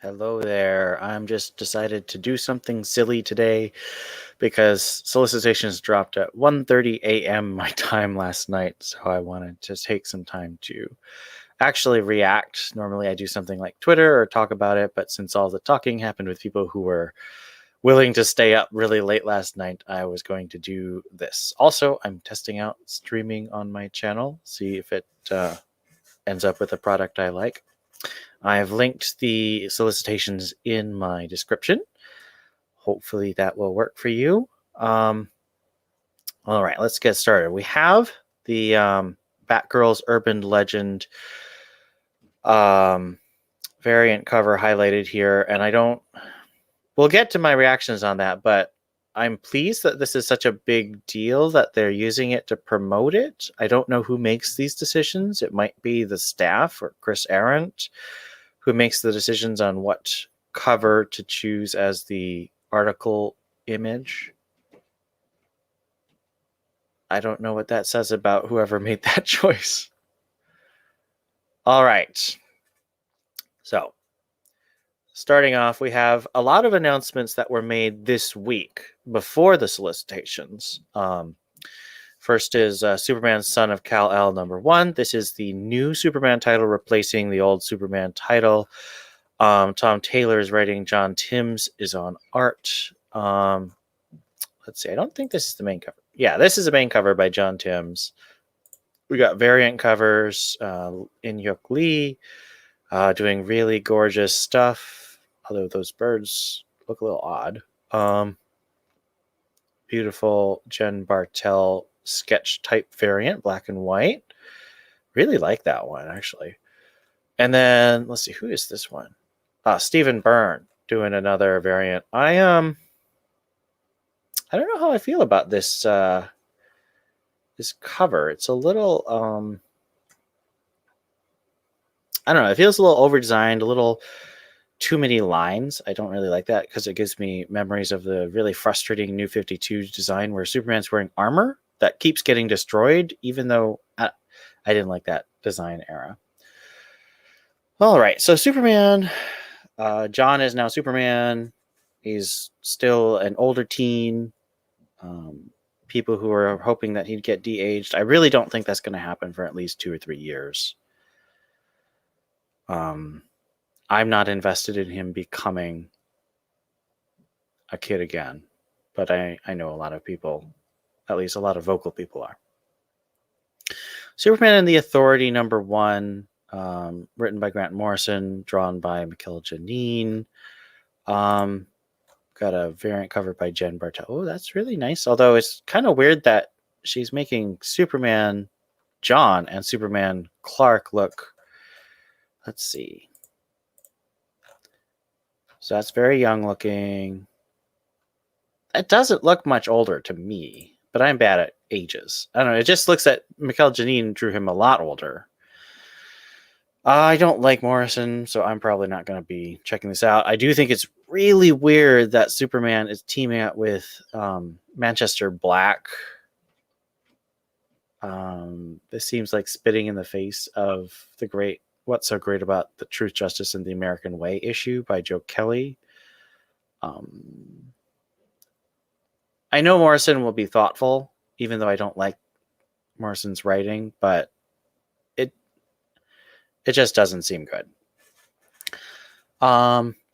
Hello there. I'm just decided to do something silly today because Solicitations dropped at 1:30 a.m. my time last night, so I wanted to take some time to actually react. Normally I do something like Twitter or talk about it, but since all the talking happened with people who were willing to stay up really late last night, I was going to do this. Also, I'm testing out streaming on my channel, see if it ends up with a product I like. I've linked the solicitations in my description. Hopefully that will work for you. All right, let's get started. We have the Batgirls Urban Legend variant cover highlighted here, and we'll get to my reactions on that, but I'm pleased that this is such a big deal that they're using it to promote it. I don't know who makes these decisions. It might be the staff or Chris Arendt, who makes the decisions on what cover to choose as the article image. I don't know what that says about whoever made that choice. All right. So, starting off, we have a lot of announcements that were made this week before the solicitations. First is Superman Son of Kal-El #1. This is the new Superman title replacing the old Superman title. Tom Taylor is writing. John Timms is on art. Let's see. I don't think this is the main cover. Yeah, this is the main cover by John Timms. We got variant covers. In-Hyuk Lee doing really gorgeous stuff. Although those birds look a little odd. Beautiful Jen Bartel sketch type variant, black and white. Really like that one, actually. And then, let's see, who is this one? Stephen Byrne doing another variant. I don't know how I feel about this this cover. It's a little I don't know, it feels a little over designed, a little too many lines. I don't really like that because it gives me memories of the really frustrating New 52 design where Superman's wearing armor that keeps getting destroyed, even though I didn't like that design era. All right, so Superman, John is now Superman. He's still an older teen. People who are hoping that he'd get de-aged. I really don't think that's going to happen for at least 2 or 3 years. I'm not invested in him becoming a kid again, but I know a lot of people, at least a lot of vocal people are. Superman and the Authority #1, written by Grant Morrison, drawn by Mikkel Janine. Got a variant cover by Jen Bartel. Oh, that's really nice. Although it's kind of weird that she's making Superman John and Superman Clark look, let's see. So that's very young looking. It doesn't look much older to me, but I'm bad at ages. I don't know. It just looks that Mikkel Janine drew him a lot older. I don't like Morrison, so I'm probably not going to be checking this out. I do think it's really weird that Superman is teaming up with Manchester Black. This seems like spitting in the face of the What's So Great About the Truth, Justice, and the American Way issue by Joe Kelly. I know Morrison will be thoughtful, even though I don't like Morrison's writing, but it just doesn't seem good.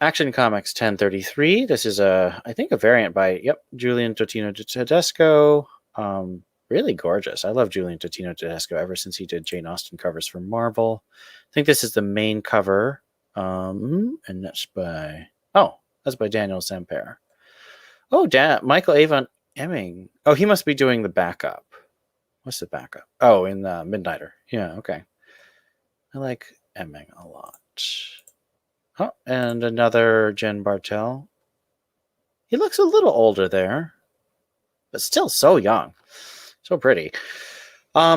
Action Comics 1033. This is I think a variant by Julian Totino Tedesco. Really gorgeous. I love Julian Totino Tedesco ever since he did Jane Austen covers for Marvel. I think this is the main cover. And that's by Daniel Sampere. Oh, Michael Avon Emming. Oh, he must be doing the backup. What's the backup? Oh, in the Midnighter. Yeah, okay. I like Emming a lot. Oh, and another Jen Bartel. He looks a little older there, but still so young. So pretty.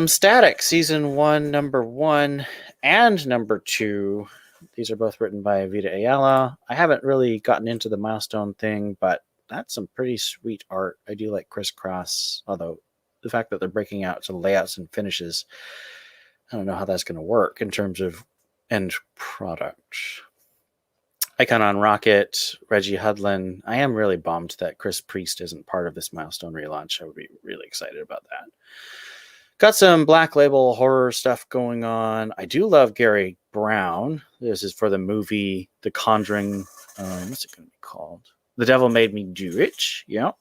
Static, Season 1, #1, and #2. These are both written by Vita Ayala. I haven't really gotten into the Milestone thing, but that's some pretty sweet art. I do like Crisscross, although the fact that they're breaking out to layouts and finishes, I don't know how that's going to work in terms of end product. Icon on Rocket, Reggie Hudlin. I am really bummed that Chris Priest isn't part of this Milestone relaunch. I would be really excited about that. Got some Black Label horror stuff going on. I do love Gary Brown. This is for the movie The Conjuring. What's it going to be called? The Devil Made Me Do It. Yeah.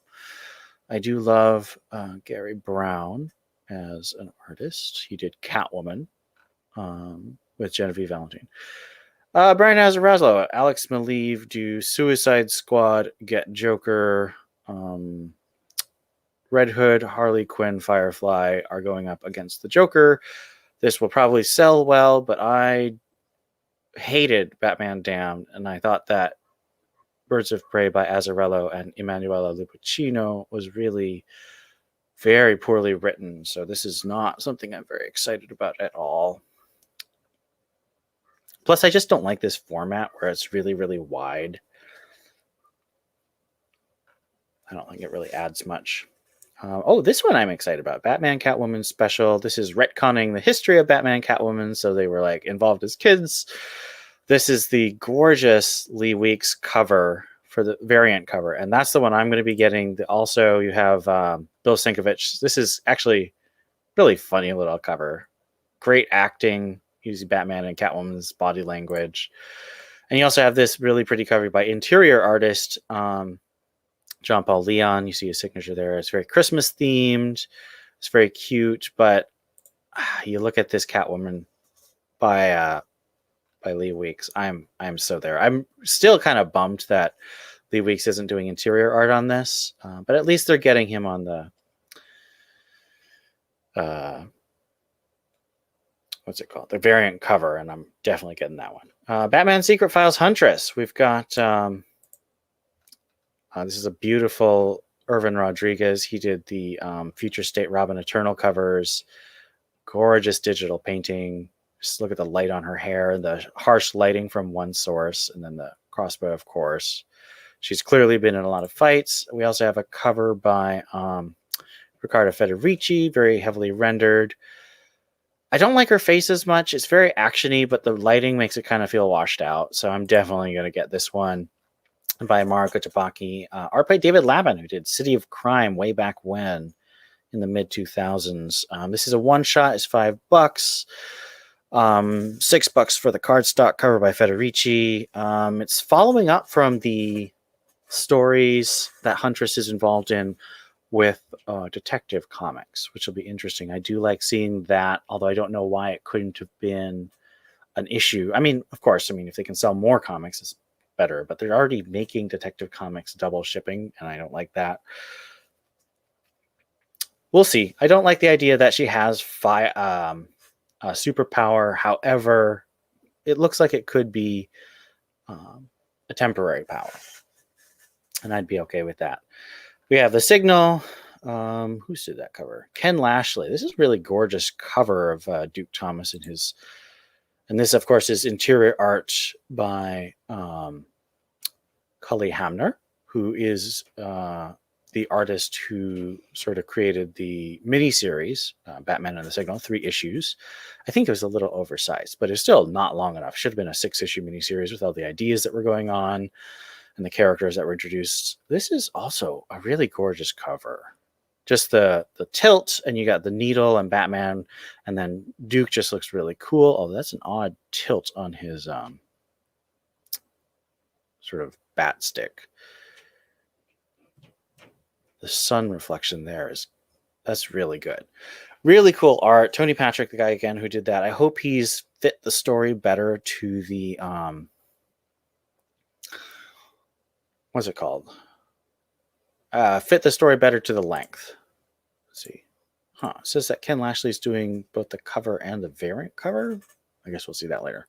I do love Gary Brown as an artist. He did Catwoman with Genevieve Valentine. Brian Azarazzo, Alex Maleev do Suicide Squad, Get Joker, Red Hood, Harley Quinn, Firefly are going up against the Joker. This will probably sell well, but I hated Batman Damned, and I thought that Birds of Prey by Azzarello and Emanuela Lupacchino was really very poorly written, so this is not something I'm very excited about at all. Plus, I just don't like this format where it's really, really wide. I don't think it really adds much. This one I'm excited about. Batman Catwoman special. This is retconning the history of Batman Catwoman, so they were like involved as kids. This is the gorgeous Lee Weeks cover for the variant cover, and that's the one I'm going to be getting. Also, you have Bill Sienkiewicz. This is actually really funny little cover. Great acting using Batman and Catwoman's body language. And you also have this really pretty cover by interior artist John Paul Leon. You see his signature there. It's very Christmas themed. It's very cute, but you look at this Catwoman by Lee Weeks. I'm so there. I'm still kind of bummed that Lee Weeks isn't doing interior art on this, but at least they're getting him on the what's it called? The variant cover, and I'm definitely getting that one. Batman Secret Files Huntress. We've got this is a beautiful Irvin Rodriguez. He did the Future State Robin Eternal covers. Gorgeous digital painting. Just look at the light on her hair, the harsh lighting from one source, and then the crossbow, of course. She's clearly been in a lot of fights. We also have a cover by Riccardo Federici, very heavily rendered. I don't like her face as much. It's very actiony, but the lighting makes it kind of feel washed out. So I'm definitely going to get this one by Mariko Tabaki. Art by David Labin, who did City of Crime way back when in the mid-2000s. This is a one-shot. It's $5. $6 for the cardstock cover by Federici. It's following up from the stories that Huntress is involved in with Detective Comics, which will be interesting. I do like seeing that, although I don't know why it couldn't have been an issue. I mean, of course, if they can sell more comics, it's better, but they're already making Detective Comics double shipping, and I don't like that. We'll see. I don't like the idea that she has superpower. However, it looks like it could be a temporary power, and I'd be okay with that. We have The Signal. Who did that cover? Ken Lashley. This is a really gorgeous cover of Duke Thomas and this, of course, is interior art by Cully Hamner, who is the artist who sort of created the miniseries, Batman and the Signal, 3 issues. I think it was a little oversized, but it's still not long enough. Should have been a 6-issue miniseries with all the ideas that were going on and the characters that were introduced. This is also a really gorgeous cover. Just the tilt, and you got the needle and Batman, and then Duke just looks really cool. Oh, that's an odd tilt on his sort of bat stick. The sun reflection that's really good. Really cool art. Tony Patrick, the guy again who did that. I hope he's fit the story better to the what's it called? Fit the story better to the length. Let's see. It says that Ken Lashley's doing both the cover and the variant cover. I guess we'll see that later.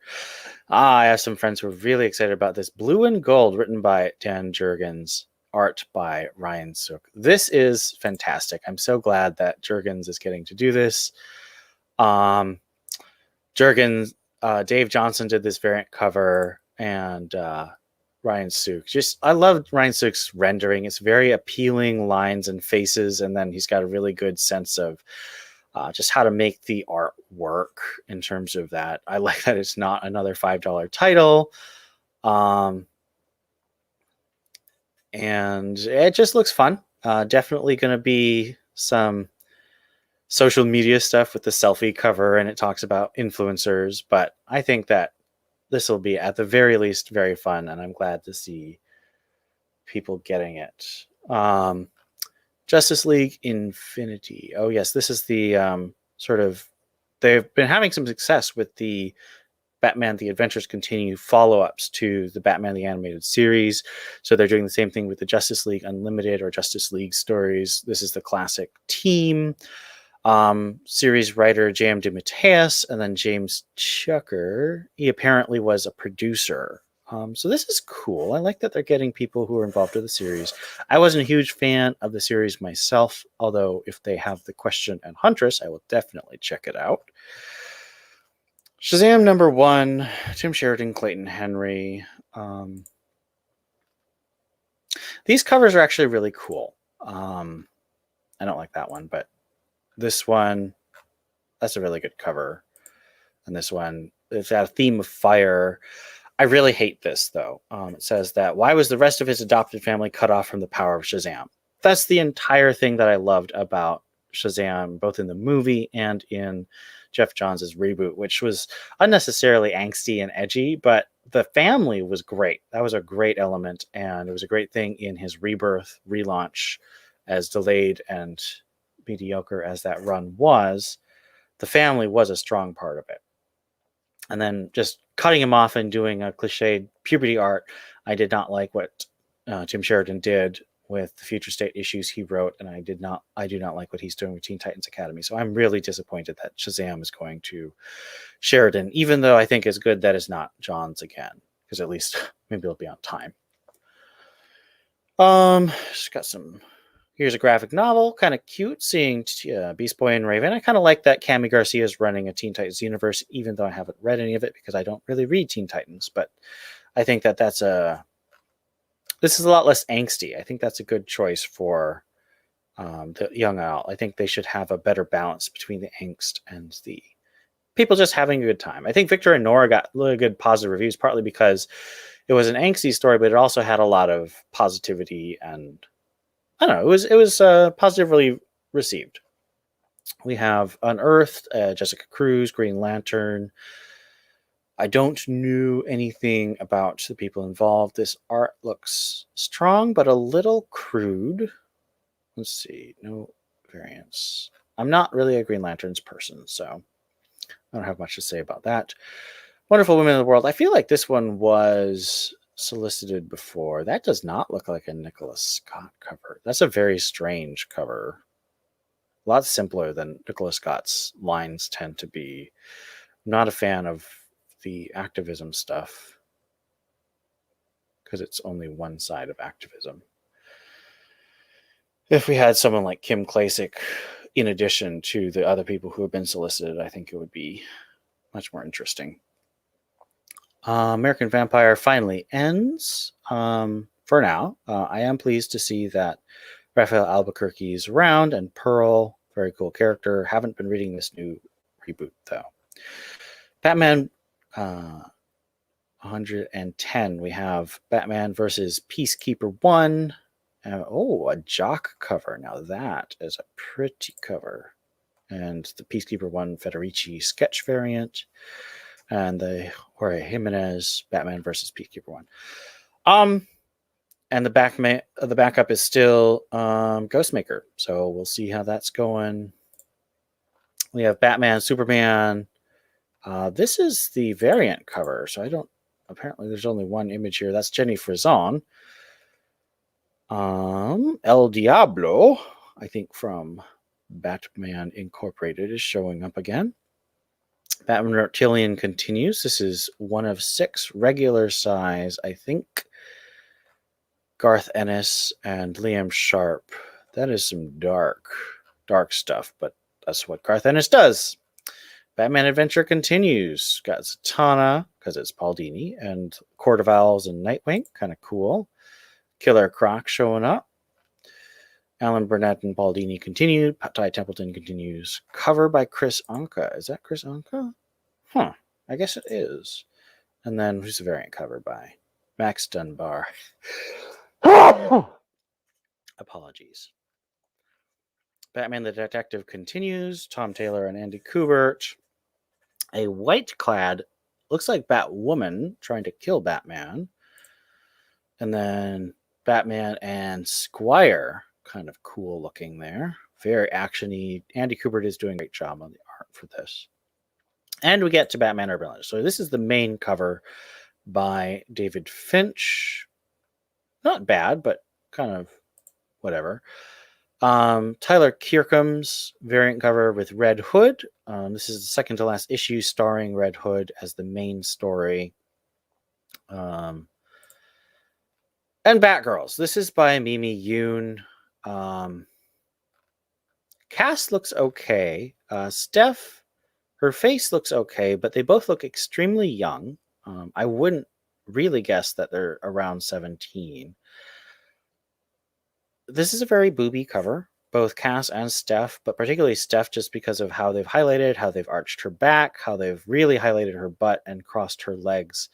I have some friends who are really excited about this. Blue and Gold, written by Dan Jurgens, art by Ryan Sook. This is fantastic. I'm so glad that Jurgens is getting to do this. Jurgens, Dave Johnson did this variant cover, and Ryan Sook. I love Ryan Sook's rendering. It's very appealing lines and faces, and then he's got a really good sense of just how to make the art work in terms of that. I like that it's not another $5 title. and it just looks fun. Definitely going to be some social media stuff with the selfie cover, and it talks about influencers, but I think that this will be at the very least very fun, and I'm glad to see people getting it. Justice League Infinity. Oh yes, this is the sort of, they've been having some success with the Batman The Adventures Continue follow-ups to the Batman the Animated Series. So they're doing the same thing with the Justice League Unlimited or Justice League stories. This is the classic team. Series writer J.M. DeMatteis, and then James Chucker. He apparently was a producer. So this is cool. I like that they're getting people who are involved with the series. I wasn't a huge fan of the series myself, although if they have The Question and Huntress, I will definitely check it out. Shazam #1, Tim Sheridan, Clayton Henry. These covers are actually really cool. I don't like that one, but this one, that's a really good cover. And this one, it's got a theme of fire. I really hate this, though. It says that, why was the rest of his adopted family cut off from the power of Shazam? That's the entire thing that I loved about Shazam, both in the movie and in Jeff Johns' reboot, which was unnecessarily angsty and edgy, but the family was great. That was a great element, and it was a great thing in his rebirth, relaunch, as delayed and mediocre as that run was. The family was a strong part of it. And then just cutting him off and doing a cliched puberty art, I did not like what Tim Sheridan did with the Future State issues he wrote, and I do not like what he's doing with Teen Titans Academy. So I'm really disappointed that Shazam is going to Sheridan, even though I think it's good that it's not Johns again, because at least maybe it'll be on time. Just got some. Here's a graphic novel, kind of cute, seeing Beast Boy and Raven. I kind of like that Cami Garcia is running a Teen Titans universe, even though I haven't read any of it because I don't really read Teen Titans. But I think that this is a lot less angsty. I think that's a good choice for the young adult. I think they should have a better balance between the angst and the people just having a good time. I think Victor and Nora got really good positive reviews, partly because it was an angsty story, but it also had a lot of positivity, and I don't know, it was positively received. We have Unearthed, Jessica Cruz, Green Lantern. I don't know anything about the people involved. This art looks strong, but a little crude. Let's see, no variants. I'm not really a Green Lanterns person, so I don't have much to say about that. Wonderful Women of the World. I feel like this one was solicited before. That does not look like a Nicholas Scott cover. That's a very strange cover. A lot simpler than Nicholas Scott's lines tend to be. I'm not a fan of the activism stuff because it's only one side of activism. If we had someone like Kim Klacik in addition to the other people who have been solicited, I think it would be much more interesting. American Vampire finally ends for now. I am pleased to see that Raphael Albuquerque is around, and Pearl, very cool character. Haven't been reading this new reboot, though. Batman 110, we have Batman versus Peacekeeper 1. A Jock cover. Now that is a pretty cover. And the Peacekeeper 1 Federici sketch variant. And the Jorge Jimenez Batman versus Peacekeeper 1. And the backup is still Ghostmaker. So we'll see how that's going. We have Batman, Superman. This is the variant cover. So apparently there's only one image here. That's Jenny Frison. El Diablo, I think from Batman Incorporated, is showing up again. Batman Reptilian continues. This is one of 6 regular size, I think. Garth Ennis and Liam Sharp. That is some dark stuff, but that's what Garth Ennis does. Batman Adventure continues. Got Zatanna, because it's Paul Dini, and Court of Owls and Nightwing. Kind of cool. Killer Croc showing up. Alan Burnett and Paul Dini continued. Ty Templeton continues. Cover by Chris Anka. Is that Chris Anka? Huh. I guess it is. And then who's the variant cover by? Max Dunbar. Apologies. Batman the Detective continues. Tom Taylor and Andy Kubert. A white-clad, looks like Batwoman trying to kill Batman. And then Batman and Squire, kind of cool looking there. Very actiony. Andy Kubert is doing a great job on the art for this. And we get to Batman Urban Legends. So this is the main cover by David Finch. Not bad, but kind of whatever. Tyler Kirkham's variant cover with Red Hood. This is the second to last issue starring Red Hood as the main story. And Batgirls. This is by Mimi Yoon. Cass looks okay. Steph, her face looks okay, but they both look extremely young. I wouldn't really guess that they're around 17. This is a very booby cover, both Cass and Steph, but particularly Steph just because of how they've highlighted, how they've arched her back, how they've really highlighted her butt and crossed her legs.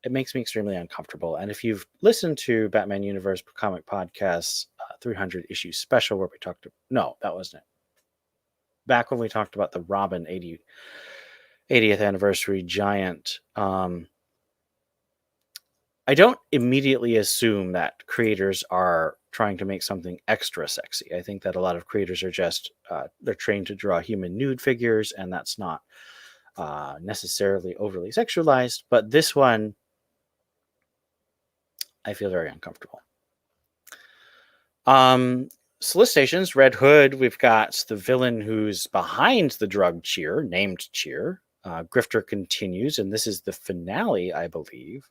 It makes me extremely uncomfortable. And if you've listened to Batman Universe Comic Podcast's 300 issue special where we talked to... No, that wasn't it. Back when we talked about the Robin 80th anniversary giant, I don't immediately assume that creators are trying to make something extra sexy. I think that a lot of creators are just, they're trained to draw human nude figures, and that's not necessarily overly sexualized. But this one, I feel very uncomfortable. Solicitations, Red Hood, we've got the villain who's behind the drug cheer, named Cheer. Grifter continues, and this is the finale, I believe.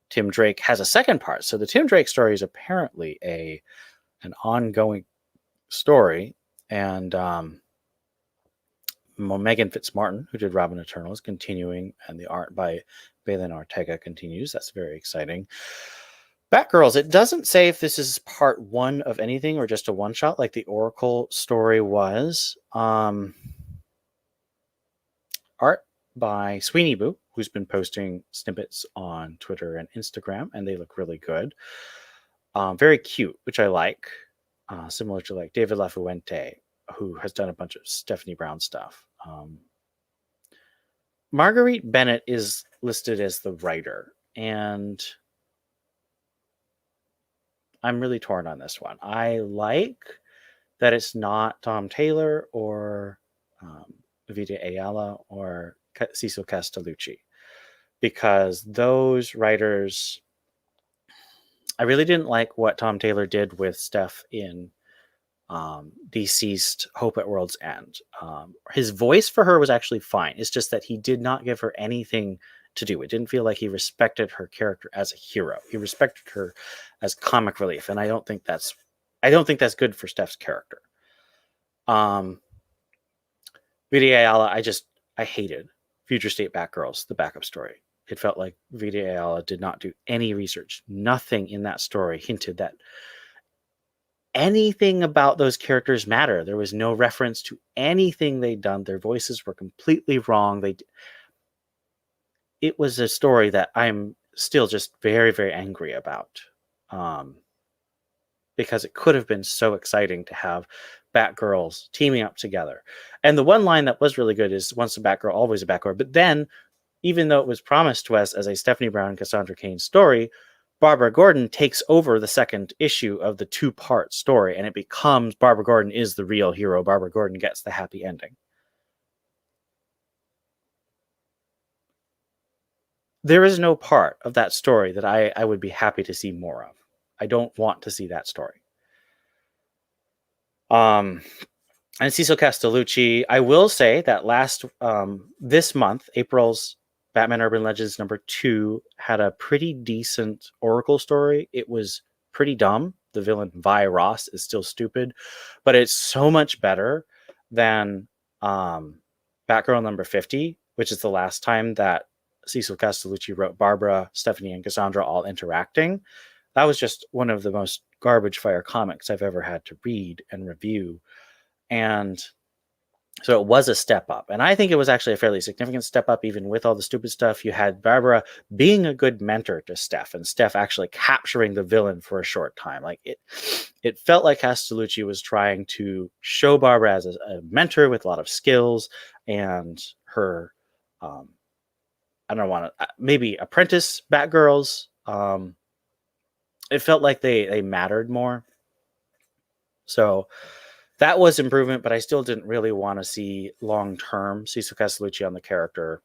Tim Drake has a second part. So the Tim Drake story is apparently an ongoing story. And Megan Fitzmartin, who did Robin Eternal, is continuing, and the art by Balin Ortega continues. That's very exciting. Batgirls, it doesn't say if this is part one of anything or just a one-shot like the Oracle story was. Art by Sweeney Boo, who's been posting snippets on Twitter and Instagram, and they look really good. Very cute, which I like. Similar to like David LaFuente, who has done a bunch of Stephanie Brown stuff. Marguerite Bennett is listed as the writer, and I'm really torn on this one. I like that it's not Tom Taylor or Vita Ayala or Cecil Castellucci, because those writers, I really didn't like what Tom Taylor did with Steph in Deceased Hope at World's End. His voice for her was actually fine. It's just that he did not give her anything to do. It didn't feel like he respected her character as a hero. He respected her as comic relief, and I don't think that's good for Steph's character. Vita Ayala, I hated Future State Batgirls, the backup story. It felt like Vita Ayala did not do any research. Nothing in that story hinted that anything about those characters matter. There was no reference to anything they'd done. Their voices were completely wrong. It was a story that I'm still just very, very angry about. Because it could have been so exciting to have Batgirls teaming up together. And the one line that was really good is once a Batgirl, always a Batgirl. But then, even though it was promised to us as a Stephanie Brown and Cassandra Cain story, Barbara Gordon takes over the second issue of the two-part story, and it becomes Barbara Gordon is the real hero. Barbara Gordon gets the happy ending. There is no part of that story that I would be happy to see more of. I don't want to see that story. And Cecil Castellucci, I will say that this month, April's Batman Urban Legends #2 had a pretty decent Oracle story. It was pretty dumb. The villain Vi Ross is still stupid, but it's so much better than Batgirl #50, which is the last time that Cecil Castellucci wrote Barbara, Stephanie, and Cassandra all interacting. That was just one of the most garbage fire comics I've ever had to read and review. And So it was a step up. And I think it was actually a fairly significant step up, even with all the stupid stuff. You had Barbara being a good mentor to Steph, and Steph actually capturing the villain for a short time. Like it felt like Castellucci was trying to show Barbara as a mentor with a lot of skills, and her, I don't want to, maybe apprentice Batgirls. It felt like they mattered more. So that was improvement, but I still didn't really want to see long-term Cecil Castellucci on the character.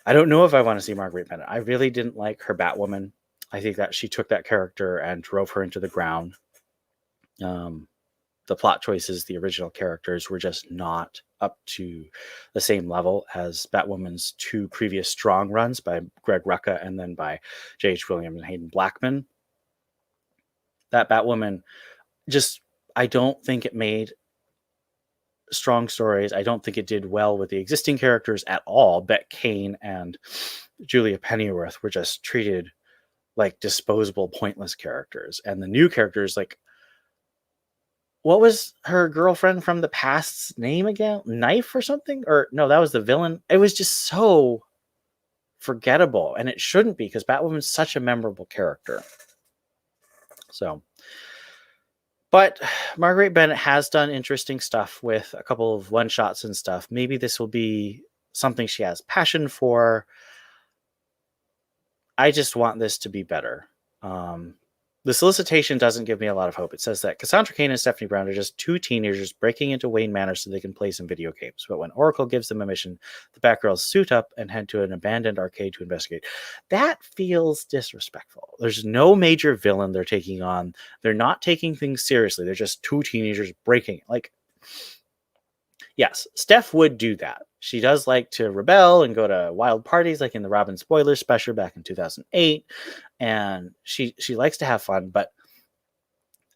I don't know if I want to see Marguerite Bennett. I really didn't like her Batwoman. I think that she took that character and drove her into the ground. The plot choices, the original characters were just not up to the same level as Batwoman's two previous strong runs by Greg Rucka and then by J.H. Williams and Hayden Blackman. That Batwoman just, I don't think it made strong stories. I don't think it did well with the existing characters at all. Beck Kane and Julia Pennyworth were just treated like disposable, pointless characters. And the new characters, like, what was her girlfriend from the past's name again? Knife or something? Or no, that was the villain. It was just so forgettable, and it shouldn't be, because Batwoman's such a memorable character. So, but Marguerite Bennett has done interesting stuff with a couple of one-shots and stuff. Maybe this will be something she has passion for. I just want this to be better. The solicitation doesn't give me a lot of hope. It says that Cassandra Cain and Stephanie Brown are just two teenagers breaking into Wayne Manor so they can play some video games. But when Oracle gives them a mission, the Batgirls suit up and head to an abandoned arcade to investigate. That feels disrespectful. There's no major villain they're taking on. They're not taking things seriously. They're just two teenagers breaking. Like, yes, Steph would do that. She does like to rebel and go to wild parties, like in the Robin Spoiler special back in 2008. And she likes to have fun. But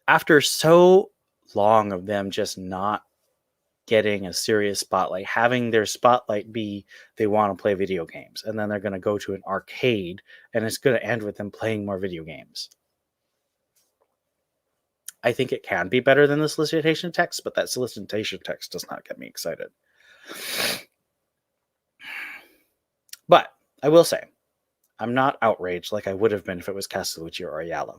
after so long of them just not getting a serious spotlight, having their spotlight be they want to play video games, and then they're going to go to an arcade, and it's going to end with them playing more video games. I think it can be better than the solicitation text, but that solicitation text does not get me excited. But I will say, I'm not outraged like I would have been if it was Castellucci or Ayala.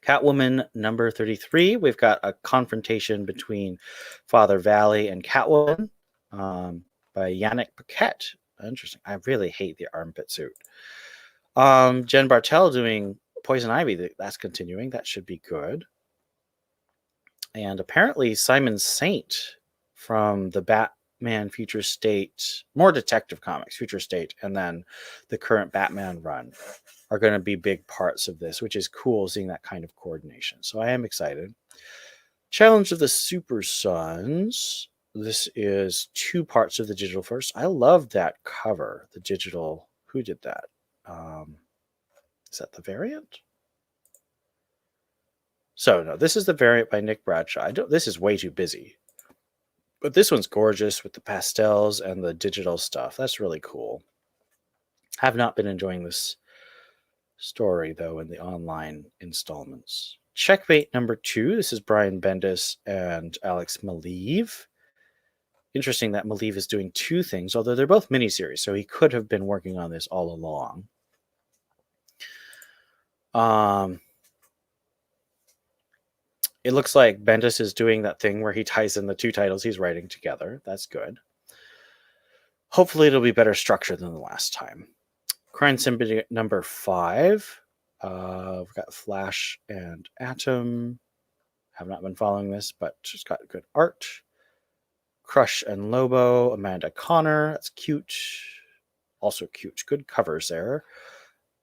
Catwoman number 33. We've got a confrontation between Father Valley and Catwoman by Yannick Paquette. Interesting. I really hate the armpit suit. Jen Bartel doing Poison Ivy. That's continuing. That should be good. And apparently Simon Saint from the Batman Future State, more Detective Comics, Future State, and then the current Batman run are going to be big parts of this, which is cool, seeing that kind of coordination. So I am excited. Challenge of the Super Sons. This is two parts of the digital first. I love that cover, the digital. Who did that? Is that the variant? So no, this is the variant by Nick Bradshaw. This is way too busy. But this one's gorgeous with the pastels and the digital stuff. That's really cool. Have not been enjoying this story, though, in the online installments. Checkmate number 2. This is Brian Bendis and Alex Maleev. Interesting that Maleev is doing two things, although they're both miniseries, so he could have been working on this all along. It looks like Bendis is doing that thing where he ties in the two titles he's writing together. That's good. Hopefully it'll be better structured than the last time. Crime Syndicate number 5. We've got Flash and Atom. Have not been following this, but it's got good art. Crush and Lobo, Amanda Connor. That's cute. Also cute. Good covers there.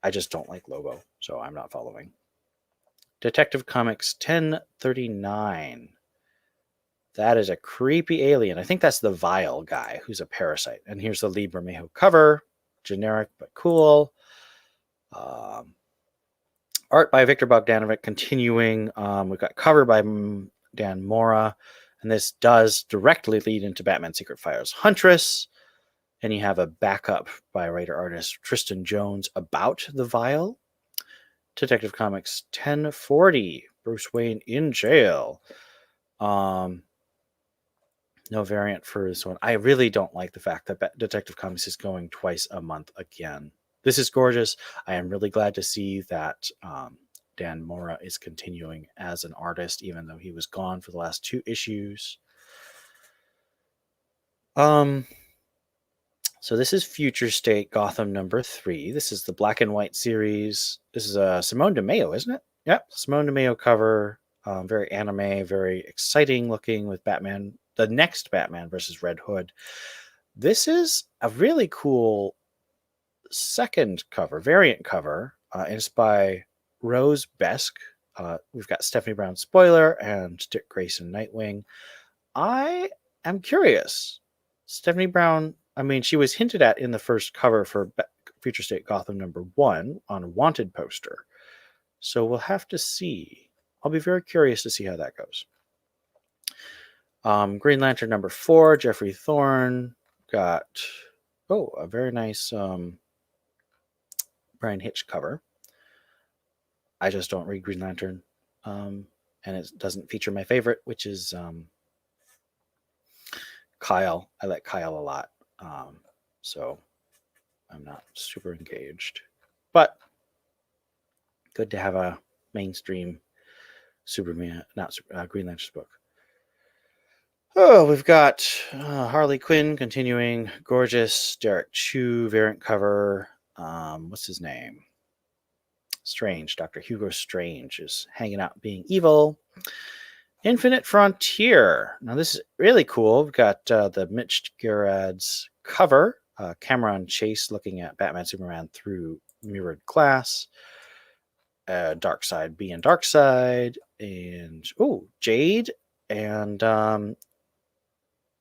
I just don't like Lobo, so I'm not following. Detective Comics 1039. That is a creepy alien. I think that's the Vile guy who's a parasite. And here's the Lee Bermejo cover. Generic but cool. Art by Victor Bogdanovic continuing. We've got cover by Dan Mora. And this does directly lead into Batman Secret Fire's Huntress. And you have a backup by writer-artist Tristan Jones about the Vile. Detective Comics 1040. Bruce Wayne in jail. No variant for this one. I really don't like the fact that Detective Comics is going twice a month again. This is gorgeous. I am really glad to see that Dan Mora is continuing as an artist, even though he was gone for the last 2 issues. So this is Future State Gotham number 3. This is the black and white series. This is a Simone DeMeo, isn't it? Yep, Simone DeMeo cover. Very anime, very exciting looking with Batman, the next Batman versus Red Hood. This is a really cool second cover, variant cover. And it's by Rose Besk. We've got Stephanie Brown Spoiler and Dick Grayson Nightwing. I am curious. Stephanie Brown, I mean, she was hinted at in the first cover for Future State Gotham number 1 on a wanted poster. So we'll have to see. I'll be very curious to see how that goes. Green Lantern number 4, Jeffrey Thorne. Got, a very nice Brian Hitch cover. I just don't read Green Lantern. And it doesn't feature my favorite, which is Kyle. I like Kyle a lot. So I'm not super engaged. But good to have a mainstream Superman, not Green Lantern book. Oh, we've got Harley Quinn continuing. Gorgeous. Derek Chu variant cover. What's his name? Strange. Dr. Hugo Strange is hanging out being evil. Infinite Frontier. Now, this is really cool. We've got the Mitch Gerads cover. Cameron Chase looking at Batman Superman through mirrored glass. Darkseid being Darkseid. And, Jade and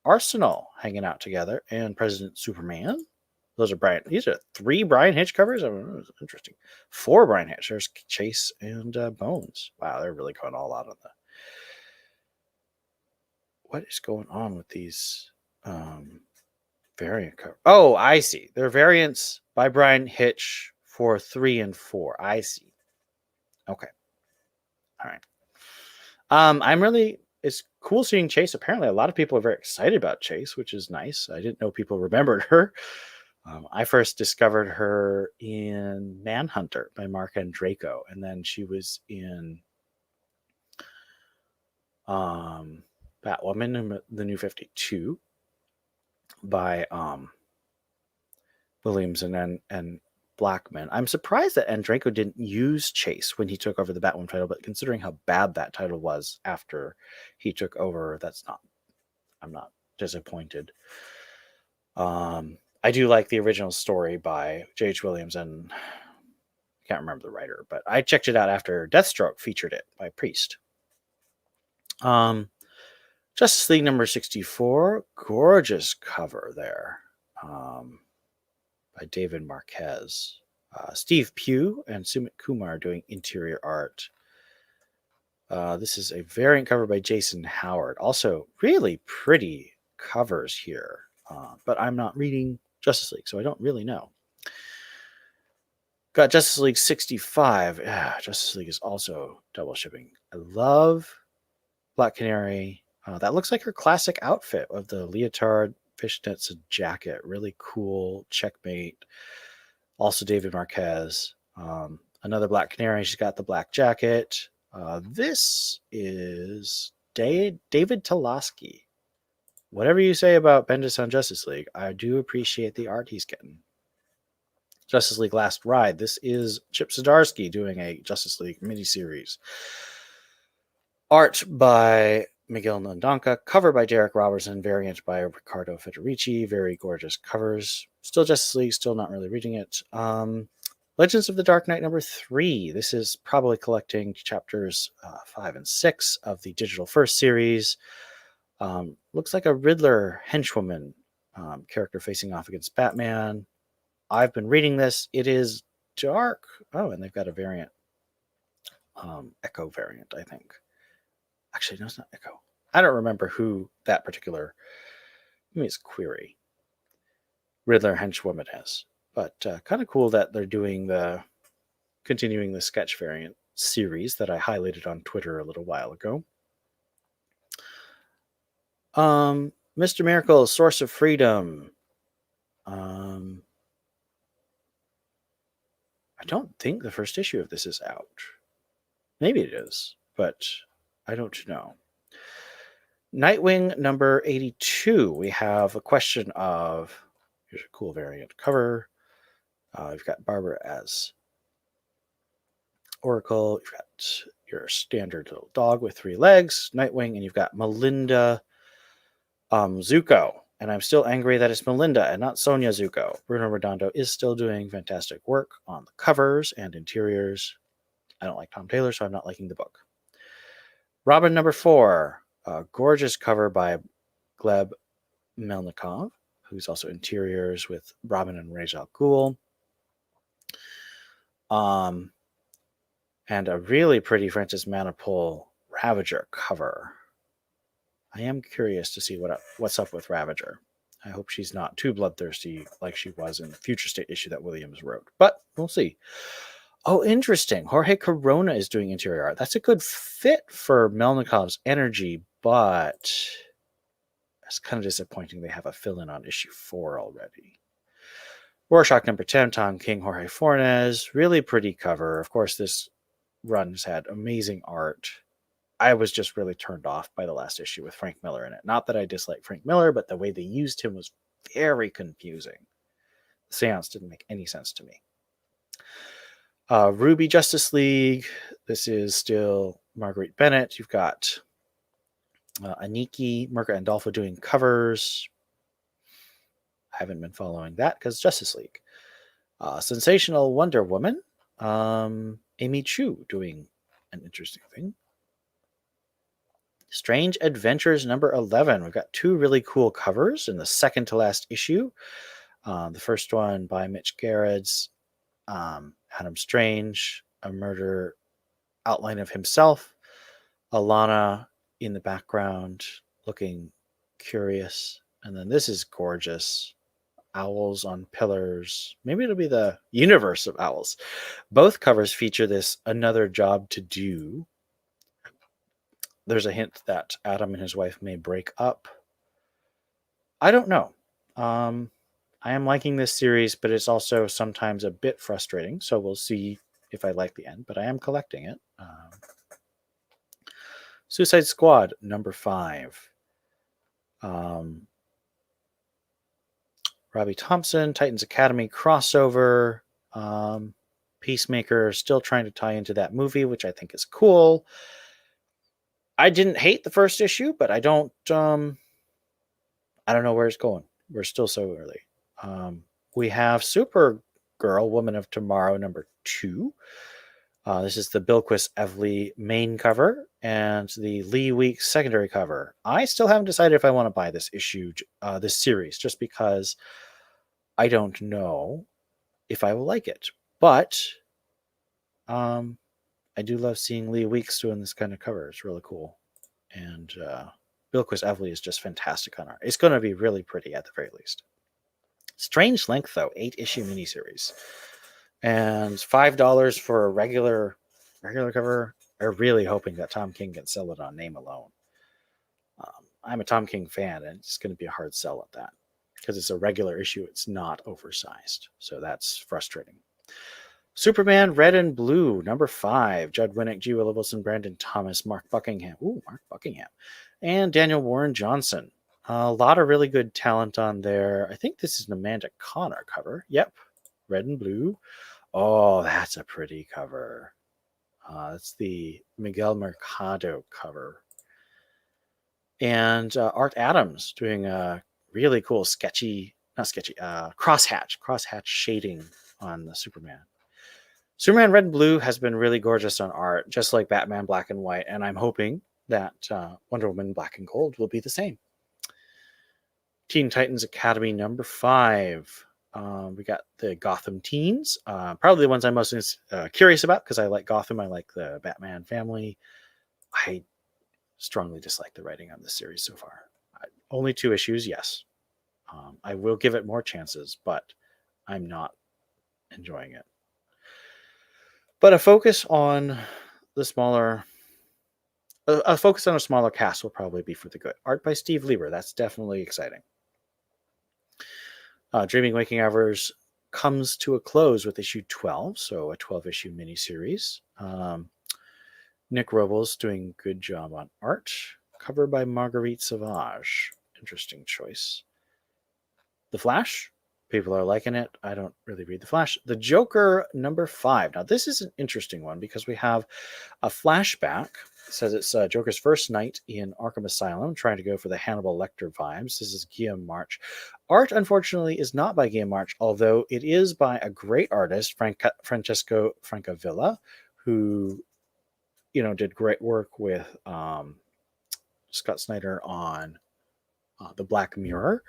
Arsenal hanging out together. And President Superman. These are 3 Brian Hitch covers. Interesting. 4 Brian Hitch. There's Chase and Bones. Wow, they're really going all out on the. What is going on with these variant covers? Oh, I see. They're variants by Brian Hitch for 3 and 4. I see. Okay. All right. It's cool seeing Chase. Apparently, a lot of people are very excited about Chase, which is nice. I didn't know people remembered her. I first discovered her in Manhunter by Mark Andreyko, and then she was in Batwoman, the New 52 by Williams and Blackman. I'm surprised that Andreyko didn't use Chase when he took over the Batwoman title, but considering how bad that title was after he took over, I'm not disappointed. I do like the original story by J.H. Williams, and I can't remember the writer, but I checked it out after Deathstroke featured it by Priest. Justice League number 64, gorgeous cover there by David Marquez. Steve Pugh and Sumit Kumar doing interior art. This is a variant cover by Jason Howard. Also, really pretty covers here, but I'm not reading Justice League, so I don't really know. Got Justice League 65. Justice League is also double shipping. I love Black Canary. That looks like her classic outfit of the leotard, fishnets, and jacket. Really cool. Checkmate. Also David Marquez. Another Black Canary. She's got the black jacket. This is David Talaski. Whatever you say about Bendis on Justice League, I do appreciate the art he's getting. Justice League Last Ride. This is Chip Zdarsky doing a Justice League miniseries. Art by Miguel Nondanka, cover by Derek Robertson, variant by Riccardo Federici. Very gorgeous covers. Still Justice League, still not really reading it. Legends of the Dark Knight number 3. This is probably collecting chapters 5 and 6 of the Digital First series. Looks like a Riddler henchwoman character facing off against Batman. I've been reading this. It is dark. Oh, and they've got a variant. Echo variant, I think. Actually, no, it's not Echo. I don't remember who that particular. Maybe it's Query. Riddler henchwoman is. But kind of cool that they're continuing the sketch variant series that I highlighted on Twitter a little while ago. Mr. Miracle, Source of Freedom. I don't think the first issue of this is out. Maybe it is, but I don't know. Nightwing number 82. We have a question of, here's a cool variant cover. We've got Barbara as Oracle. You've got your standard little dog with 3 legs, Nightwing, and you've got Melinda Zuko. And I'm still angry that it's Melinda and not Sonia Zuko. Bruno Redondo is still doing fantastic work on the covers and interiors. I don't like Tom Taylor, so I'm not liking the book. Robin number 4. A gorgeous cover by Gleb Melnikov, who's also interiors with Robin and Ra's al Ghul. And a really pretty Francis Manapul Ravager cover. I am curious to see what's up with Ravager. I hope she's not too bloodthirsty like she was in the Future State issue that Williams wrote, but we'll see. Oh, interesting. Jorge Corona is doing interior art. That's a good fit for Melnikov's energy, but it's kind of disappointing they have a fill-in on issue 4 already. Rorschach number 10, Tom King, Jorge Fornes. Really pretty cover. Of course, this run has had amazing art. I was just really turned off by the last issue with Frank Miller in it. Not that I dislike Frank Miller, but the way they used him was very confusing. The seance didn't make any sense to me. Ruby Justice League. This is still Marguerite Bennett. You've got Aniki, Mirka Andolfo doing covers. I haven't been following that because Justice League. Sensational Wonder Woman. Amy Chu doing an interesting thing. Strange Adventures number 11. We've got 2 really cool covers in the second to last issue. The first one by Mitch Gerrard's Adam Strange, a murder outline of himself. Alana in the background looking curious. And then this is gorgeous. Owls on pillars. Maybe it'll be the universe of owls. Both covers feature this another job to do. There's a hint that Adam and his wife may break up. I don't know. I am liking this series, but it's also sometimes a bit frustrating. So we'll see if I like the end, but I am collecting it. Suicide Squad number 5. Robbie Thompson, Titans Academy crossover. Peacemaker still trying to tie into that movie, which I think is cool. I didn't hate the first issue, but I don't know where it's going. We're still so early. We have Supergirl, Woman of Tomorrow, number 2. This is the Bilquis Evely main cover and the Lee Weeks secondary cover. I still haven't decided if I want to buy this issue, this series, just because I don't know if I will like it. But I do love seeing Lee Weeks doing this kind of cover. It's really cool. And Bilquis Evely is just fantastic on art. It's going to be really pretty at the very least. Strange length, though. 8-issue miniseries. And $5 for a regular cover. I'm really hoping that Tom King can sell it on name alone. I'm a Tom King fan, and it's going to be a hard sell at that. Because it's a regular issue. It's not oversized. So that's frustrating. Superman Red and Blue, number 5. Judd Winnick, G. Willow Wilson, Brandon Thomas, Mark Buckingham. Ooh, Mark Buckingham. And Daniel Warren Johnson. A lot of really good talent on there. I think this is an Amanda Connor cover. Yep. Red and Blue. Oh, that's a pretty cover. That's the Miguel Mercado cover. And Art Adams doing a really cool crosshatch shading on the Superman. Superman Red and Blue has been really gorgeous on art, just like Batman Black and White, and I'm hoping that Wonder Woman Black and Gold will be the same. Teen Titans Academy number 5. We got the Gotham Teens, probably the ones I'm most curious about because I like Gotham. I like the Batman family. I strongly dislike the writing on this series so far. Only 2 issues, yes. I will give it more chances, but I'm not enjoying it. But a focus on the smaller a focus on a smaller cast will probably be for the good. Art by Steve Lieber. That's definitely exciting. Dreaming Waking Hours comes to a close with issue 12, so a 12-issue miniseries. Nick Robles doing a good job on art. Cover by Marguerite Sauvage. Interesting choice. The Flash. People are liking it. I don't really read The Flash. The Joker number 5. Now, this is an interesting one because we have a flashback. It says it's Joker's first night in Arkham Asylum, trying to go for the Hannibal Lecter vibes. This is Guillaume March. Art, unfortunately, is not by Guillaume March, although it is by a great artist, Francesco Francavilla, who did great work with Scott Snyder on The Black Mirror.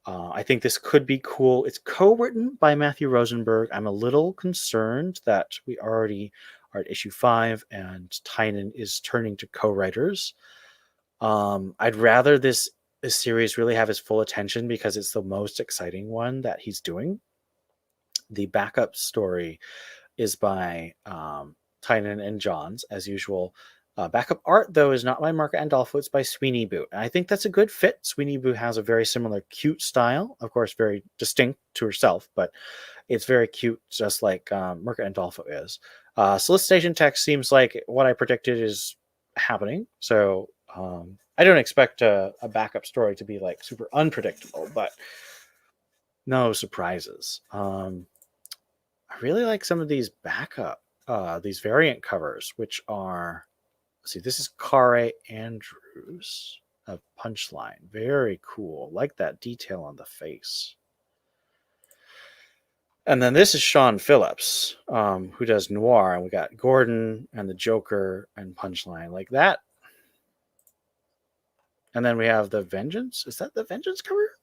I think this could be cool. It's co-written by Matthew Rosenberg. I'm a little concerned that we already are at issue 5 and Tynan is turning to co-writers. I'd rather this series really have his full attention because it's the most exciting one that he's doing. The backup story is by Tynan and Johns, as usual. Backup art, though, is not by Marco Andolfo. It's by Sweeney Boo. And I think that's a good fit. Sweeney Boo has a very similar cute style. Of course, very distinct to herself, but it's very cute, just like Marco Andolfo is. Solicitation text seems like what I predicted is happening. So I don't expect a backup story to be like super unpredictable, but no surprises. I really like some of these these variant covers, which are... See, this is Kare Andrews of Punchline. Very cool. Like that detail on the face. And then this is Sean Phillips, who does Noir. And we got Gordon and the Joker and Punchline. Like that. And then we have the Vengeance. Is that the Vengeance cover?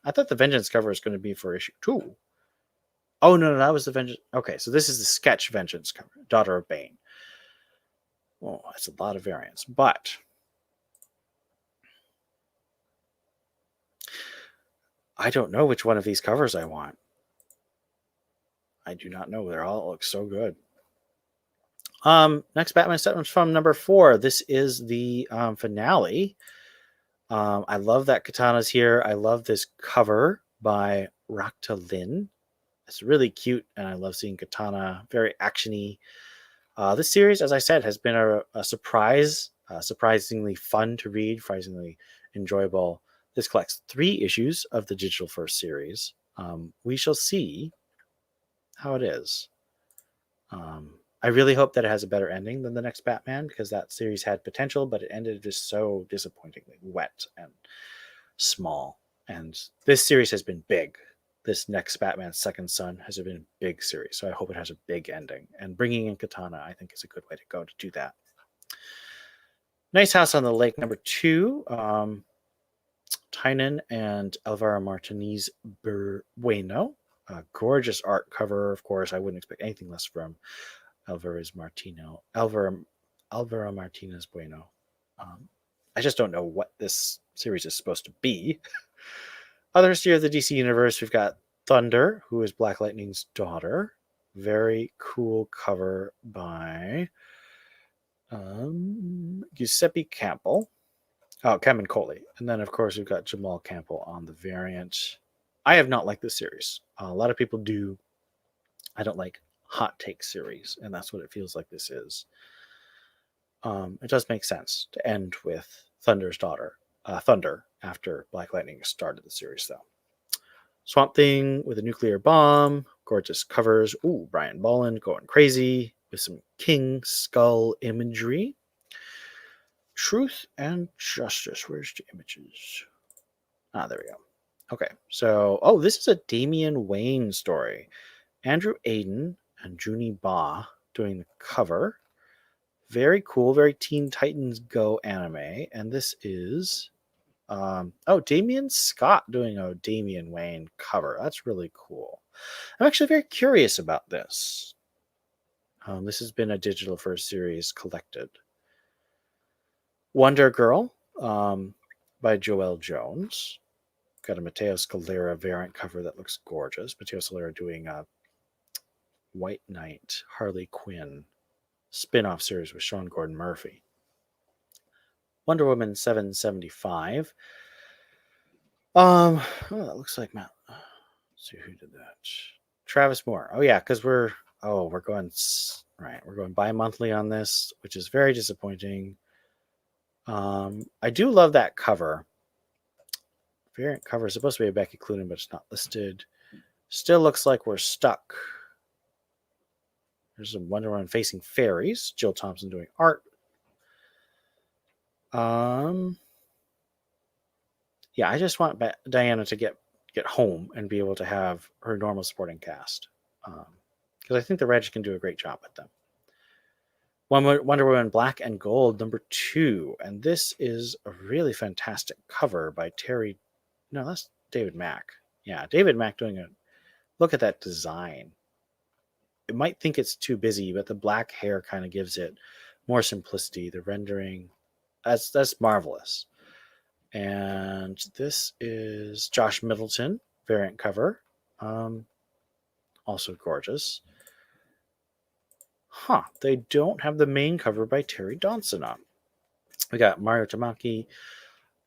I thought the Vengeance cover was going to be for issue 2. Oh, no, that was the Vengeance. Okay, so this is the sketch Vengeance cover. Daughter of Bane. Oh, that's a lot of variants, but I don't know which one of these covers I want. I do not know. They all look so good. Next Batman set was from number 4. This is the finale. I love that Katana's here. I love this cover by Rakta Lin. It's really cute, and I love seeing Katana. Very actiony. This series, as I said, has been a surprise, surprisingly fun to read, surprisingly enjoyable. This collects 3 issues of the digital first series. We shall see how it is. I really hope that it has a better ending than the next Batman, because that series had potential, but it ended just so disappointingly wet and small. And this series has been big. This next Batman Second Son has been a big series, so I hope it has a big ending. And bringing in Katana, I think, is a good way to go to do that. Nice House on the Lake, number 2. Tynan and Alvaro Martinez Bueno. Gorgeous art cover, of course. I wouldn't expect anything less from Alvaro Martinez Bueno. I just don't know what this series is supposed to be. Other history of the DC Universe, we've got Thunder, who is Black Lightning's daughter. Very cool cover by Giuseppe Campbell. Oh, Cameron Coley. And then, of course, we've got Jamal Campbell on the variant. I have not liked this series. A lot of people do. I don't like hot take series, and that's what it feels like this is. It does make sense to end with Thunder's daughter, Thunder, after Black Lightning started the series, though. Swamp Thing with a nuclear bomb. Gorgeous covers. Ooh, Brian Bolland going crazy with some King Skull imagery. Truth and Justice. Where's the images? There we go. Okay, so, this is a Damian Wayne story. Andrew Aiden and Junie Ba doing the cover. Very cool, very Teen Titans Go anime. And this is, Damian Scott doing a Damian Wayne cover. That's really cool. I'm actually very curious about this. This has been a digital first series collected. Wonder Girl by Joelle Jones. Got a Mateo Scalera variant cover that looks gorgeous. Mateo Scalera doing a White Knight, Harley Quinn spin-off series with Sean Gordon Murphy. Wonder Woman 775. That looks like Matt. Let's see who did that. Travis Moore. Oh yeah, because we're going right. We're going bi-monthly on this, which is very disappointing. I do love that cover. Variant cover is supposed to be a Becky Cloonan, but it's not listed. Still looks like we're stuck. There's a Wonder Woman facing fairies. Jill Thompson doing art. Yeah, I just want Diana to get home and be able to have her normal supporting cast, because I think the Reg can do a great job with them. Wonder Woman Black and Gold #2, and this is a really fantastic cover by Terry. No, that's David Mack. Yeah, David Mack doing a look at that design. It might think it's too busy, but the black hair kind of gives it more simplicity. The rendering, that's marvelous. And this is Josh Middleton variant cover, also gorgeous. They don't have the main cover by Terry Donson on. We got Mario Tamaki,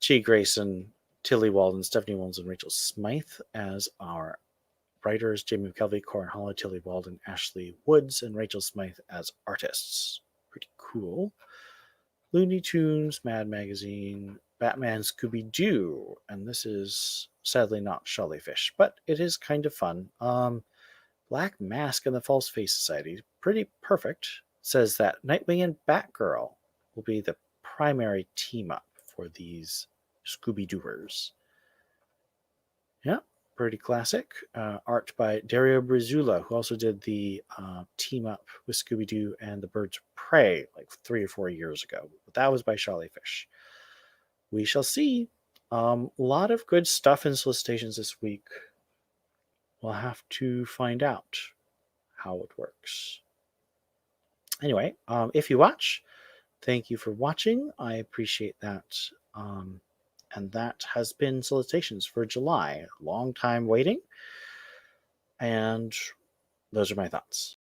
Chi Grayson, Tilly Walden, Stephanie Williams, and Rachel Smythe as our writers. Jamie McKelvey, Corin Hollow, Tilly Walden, Ashley Woods, and Rachel Smythe as artists. Pretty cool. Looney Tunes, Mad Magazine, Batman, Scooby-Doo, and this is sadly not Shelleyfish, but it is kind of fun. Black Mask and the False Face Society, pretty perfect. It says that Nightwing and Batgirl will be the primary team up for these Scooby-Dooers. Yeah, pretty classic. Art by Dario Brizulla, who also did the team up with Scooby-Doo and the Birds of Prey like 3 or 4 years ago. But that was by Shelleyfish. We shall see. A lot of good stuff in solicitations this week. We'll have to find out how it works. Anyway, if you watch, thank you for watching. I appreciate that. And that has been Solicitations for July. Long time waiting. And those are my thoughts.